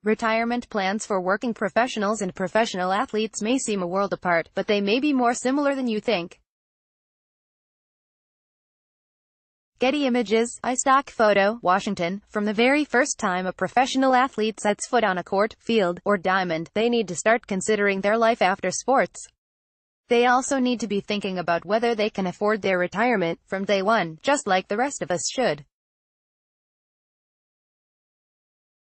Retirement plans for working professionals and professional athletes may seem a world apart, but they may be more similar than you think. Getty Images, iStock photo, Washington. From the very first time a professional athlete sets foot on a court, field, or diamond, they need to start considering their life after sports. They also need to be thinking about whether they can afford their retirement from day one, just like the rest of us should.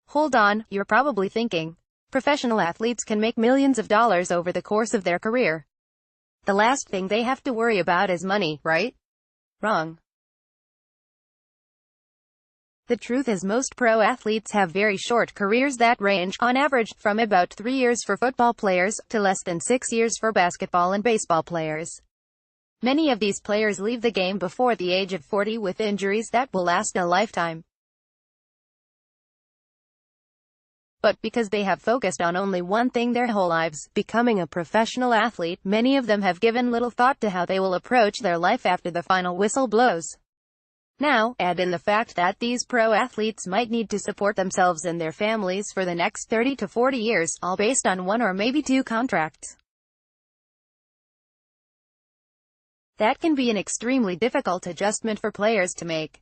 Hold on, you're probably thinking. Professional athletes can make millions of dollars over the course of their career. The last thing they have to worry about is money, right? Wrong. The truth is most pro athletes have very short careers that range, on average, from about 3 years for football players, to less than 6 years for basketball and baseball players. Many of these players leave the game before the age of 40 with injuries that will last a lifetime. But because they have focused on only one thing their whole lives, becoming a professional athlete, many of them have given little thought to how they will approach their life after the final whistle blows. Now, add in the fact that these pro athletes might need to support themselves and their families for the next 30 to 40 years, all based on one or maybe two contracts. That can be an extremely difficult adjustment for players to make.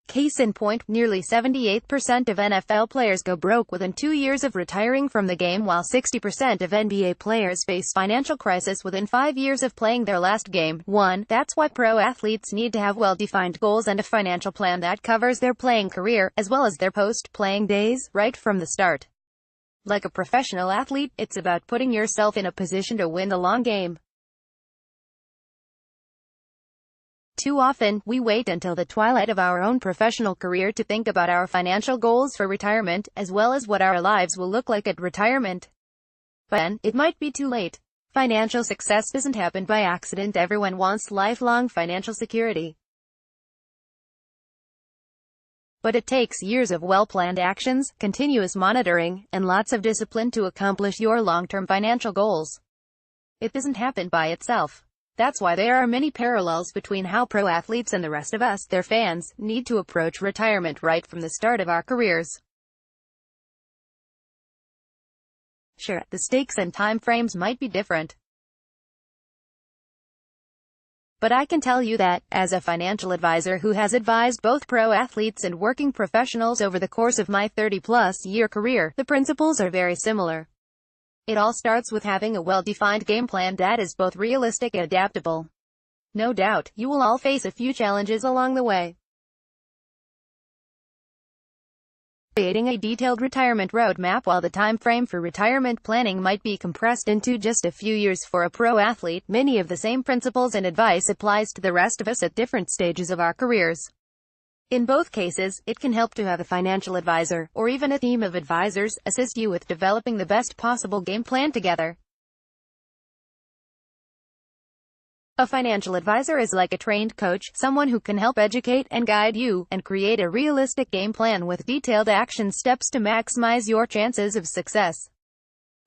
Case in point, nearly 78% of NFL players go broke within 2 years of retiring from the game, while 60% of NBA players face financial crisis within 5 years of playing their last game. 1. That's why pro athletes need to have well-defined goals and a financial plan that covers their playing career, as well as their post-playing days, right from the start. Like a professional athlete, it's about putting yourself in a position to win the long game. Too often, we wait until the twilight of our own professional career to think about our financial goals for retirement, as well as what our lives will look like at retirement. But then, it might be too late. Financial success doesn't happen by accident. Everyone wants lifelong financial security. But it takes years of well-planned actions, continuous monitoring, and lots of discipline to accomplish your long-term financial goals. It doesn't happen by itself. That's why there are many parallels between how pro athletes and the rest of us, their fans, need to approach retirement right from the start of our careers. Sure, the stakes and time frames might be different. But I can tell you that, as a financial advisor who has advised both pro athletes and working professionals over the course of my 30-plus year career, the principles are very similar. It all starts with having a well-defined game plan that is both realistic and adaptable. No doubt, you will all face a few challenges along the way. Creating a detailed retirement roadmap. While the time frame for retirement planning might be compressed into just a few years for a pro athlete, many of the same principles and advice applies to the rest of us at different stages of our careers. In both cases, it can help to have a financial advisor, or even a team of advisors, assist you with developing the best possible game plan together. A financial advisor is like a trained coach, someone who can help educate and guide you, and create a realistic game plan with detailed action steps to maximize your chances of success.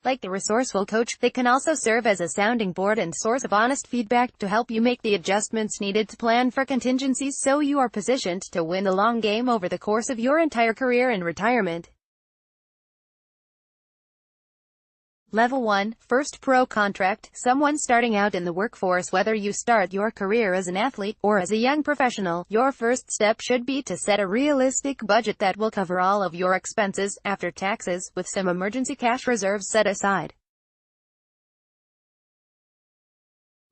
Like a resourceful coach, they can also serve as a sounding board and source of honest feedback to help you make the adjustments needed to plan for contingencies so you are positioned to win the long game over the course of your entire career in retirement. Level 1. First pro contract. Someone starting out in the workforce. Whether you start your career as an athlete, or as a young professional, your first step should be to set a realistic budget that will cover all of your expenses, after taxes, with some emergency cash reserves set aside.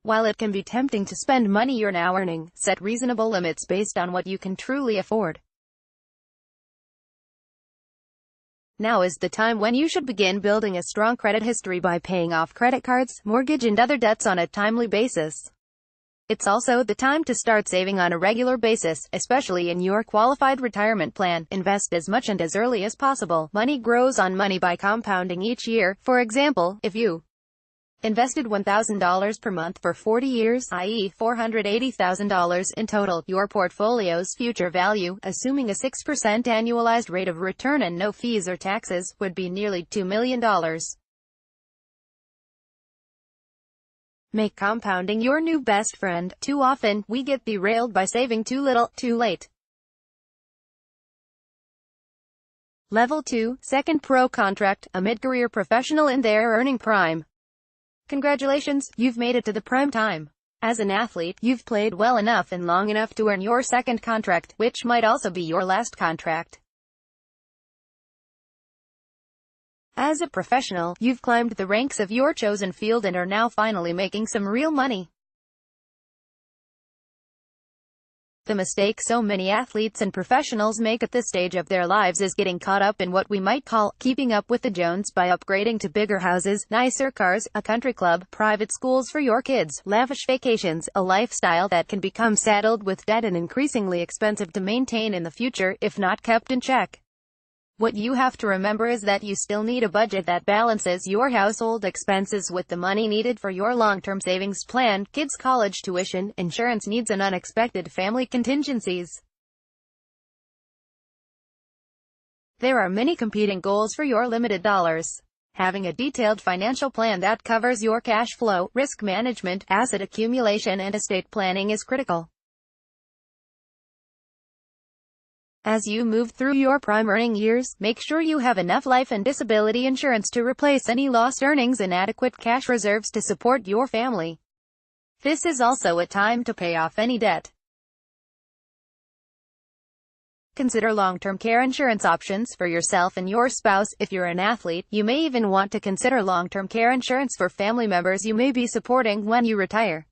While it can be tempting to spend money you're now earning, set reasonable limits based on what you can truly afford. Now is the time when you should begin building a strong credit history by paying off credit cards, mortgage and other debts on a timely basis. It's also the time to start saving on a regular basis, especially in your qualified retirement plan. Invest as much and as early as possible. Money grows on money by compounding each year. For example, if you invested $1,000 per month for 40 years, i.e. $480,000 in total, your portfolio's future value, assuming a 6% annualized rate of return and no fees or taxes, would be nearly $2 million. Make compounding your new best friend. Too often, we get derailed by saving too little, too late. Level 2, Second Pro Contract, a mid-career professional in their earning prime. Congratulations, you've made it to the prime time. As an athlete, you've played well enough and long enough to earn your second contract, which might also be your last contract. As a professional, you've climbed the ranks of your chosen field and are now finally making some real money. The mistake so many athletes and professionals make at this stage of their lives is getting caught up in what we might call keeping up with the Joneses by upgrading to bigger houses, nicer cars, a country club, private schools for your kids, lavish vacations, a lifestyle that can become saddled with debt and increasingly expensive to maintain in the future, if not kept in check. What you have to remember is that you still need a budget that balances your household expenses with the money needed for your long-term savings plan, kids' college tuition, insurance needs and unexpected family contingencies. There are many competing goals for your limited dollars. Having a detailed financial plan that covers your cash flow, risk management, asset accumulation and estate planning is critical. As you move through your prime earning years, make sure you have enough life and disability insurance to replace any lost earnings and adequate cash reserves to support your family. This is also a time to pay off any debt. Consider long-term care insurance options for yourself and your spouse. If you're an athlete, you may even want to consider long-term care insurance for family members you may be supporting when you retire.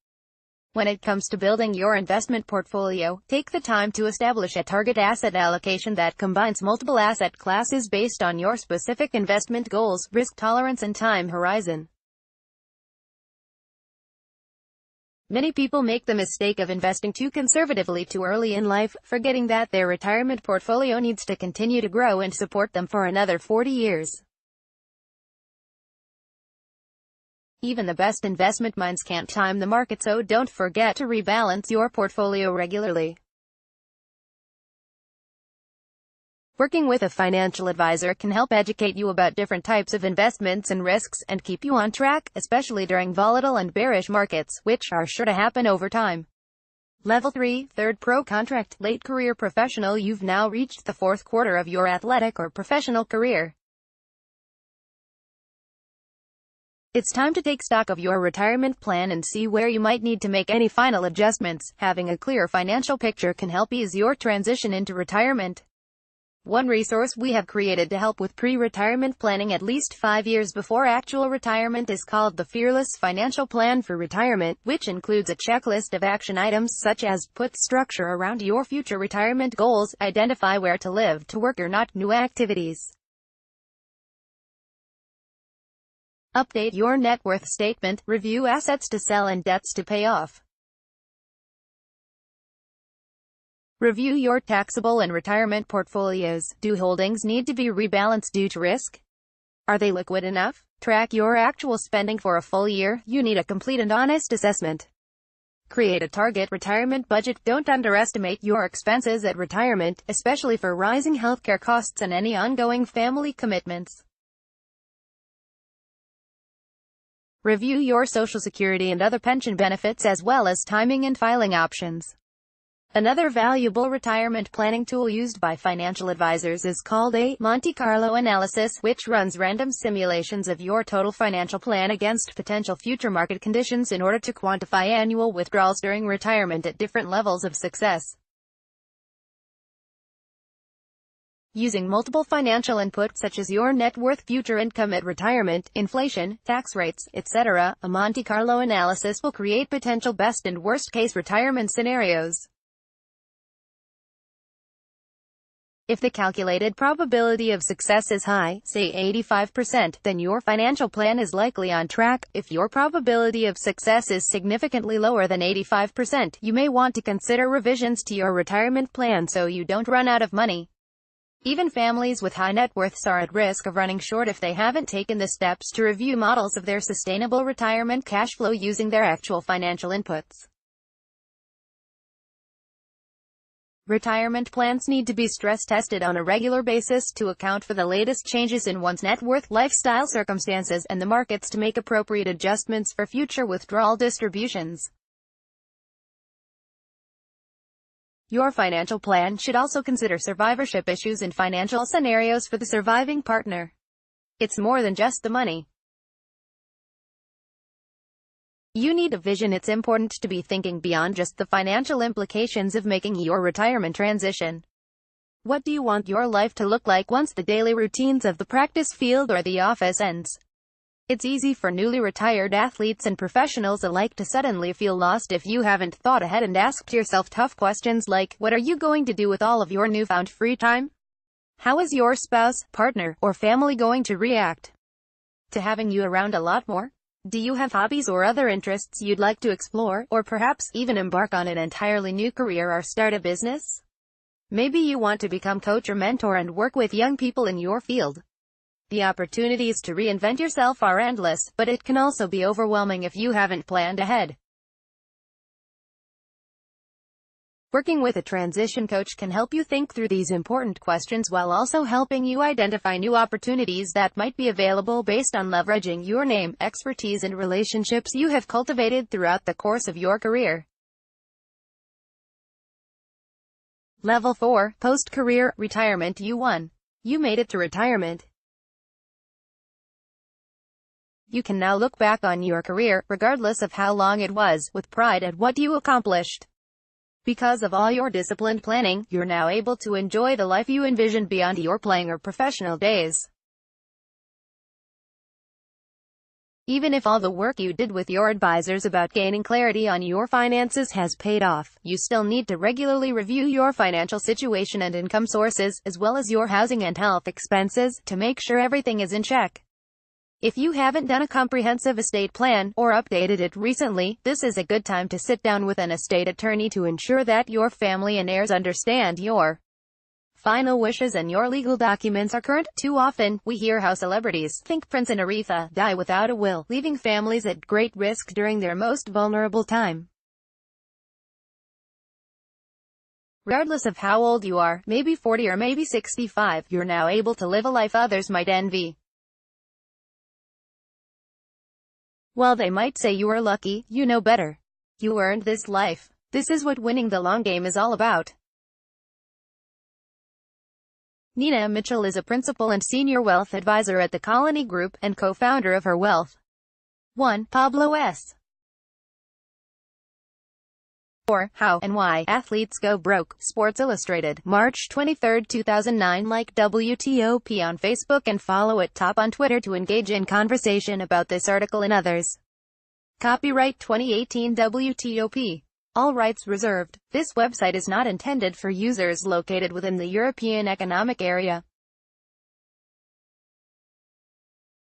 When it comes to building your investment portfolio, take the time to establish a target asset allocation that combines multiple asset classes based on your specific investment goals, risk tolerance and time horizon. Many people make the mistake of investing too conservatively too early in life, forgetting that their retirement portfolio needs to continue to grow and support them for another 40 years. Even the best investment minds can't time the market, so don't forget to rebalance your portfolio regularly. Working with a financial advisor can help educate you about different types of investments and risks, and keep you on track, especially during volatile and bearish markets, which are sure to happen over time. Level 3, Third Pro Contract, Late Career Professional. You've now reached the fourth quarter of your athletic or professional career. It's time to take stock of your retirement plan and see where you might need to make any final adjustments. Having a clear financial picture can help ease your transition into retirement. One resource we have created to help with pre-retirement planning at least 5 years before actual retirement is called the Fearless Financial Plan for Retirement, which includes a checklist of action items such as put structure around your future retirement goals, identify where to live, to work or not, new activities. Update your net worth statement, review assets to sell and debts to pay off. Review your taxable and retirement portfolios. Do holdings need to be rebalanced due to risk? Are they liquid enough? Track your actual spending for a full year. You need a complete and honest assessment. Create a target retirement budget. Don't underestimate your expenses at retirement, especially for rising healthcare costs and any ongoing family commitments. Review your Social Security and other pension benefits as well as timing and filing options. Another valuable retirement planning tool used by financial advisors is called a Monte Carlo analysis, which runs random simulations of your total financial plan against potential future market conditions in order to quantify annual withdrawals during retirement at different levels of success. Using multiple financial inputs such as your net worth, future income at retirement, inflation, tax rates, etc., a Monte Carlo analysis will create potential best and worst case retirement scenarios. If the calculated probability of success is high, say 85%, then your financial plan is likely on track. If your probability of success is significantly lower than 85%, you may want to consider revisions to your retirement plan so you don't run out of money. Even families with high net worths are at risk of running short if they haven't taken the steps to review models of their sustainable retirement cash flow using their actual financial inputs. Retirement plans need to be stress-tested on a regular basis to account for the latest changes in one's net worth, lifestyle circumstances, and the markets to make appropriate adjustments for future withdrawal distributions. Your financial plan should also consider survivorship issues and financial scenarios for the surviving partner. It's more than just the money. You need a vision. It's important to be thinking beyond just the financial implications of making your retirement transition. What do you want your life to look like once the daily routines of the practice field or the office ends? It's easy for newly retired athletes and professionals alike to suddenly feel lost if you haven't thought ahead and asked yourself tough questions like, what are you going to do with all of your newfound free time? How is your spouse, partner, or family going to react to having you around a lot more? Do you have hobbies or other interests you'd like to explore, or perhaps even embark on an entirely new career or start a business? Maybe you want to become coach or mentor and work with young people in your field. The opportunities to reinvent yourself are endless, but it can also be overwhelming if you haven't planned ahead. Working with a transition coach can help you think through these important questions while also helping you identify new opportunities that might be available based on leveraging your name, expertise, and relationships you have cultivated throughout the course of your career. Level 4, Post-Career Retirement. You won. You made it to retirement. You can now look back on your career, regardless of how long it was, with pride at what you accomplished. Because of all your disciplined planning, you're now able to enjoy the life you envisioned beyond your playing or professional days. Even if all the work you did with your advisors about gaining clarity on your finances has paid off, you still need to regularly review your financial situation and income sources, as well as your housing and health expenses, to make sure everything is in check. If you haven't done a comprehensive estate plan, or updated it recently, this is a good time to sit down with an estate attorney to ensure that your family and heirs understand your final wishes and your legal documents are current. Too often, we hear how celebrities, think Prince and Aretha, die without a will, leaving families at great risk during their most vulnerable time. Regardless of how old you are, maybe 40 or maybe 65, you're now able to live a life others might envy. While they might say you are lucky, you know better. You earned this life. This is what winning the long game is all about. Nina Mitchell is a principal and senior wealth advisor at the Colony Group, and co-founder of Her Wealth. 1. Pablo S. 4. How and Why Athletes Go Broke. Sports Illustrated. March 23, 2009. Like WTOP on Facebook and follow at Top on Twitter to engage in conversation about this article and others. Copyright 2018 WTOP. All rights reserved. This website is not intended for users located within the European Economic Area.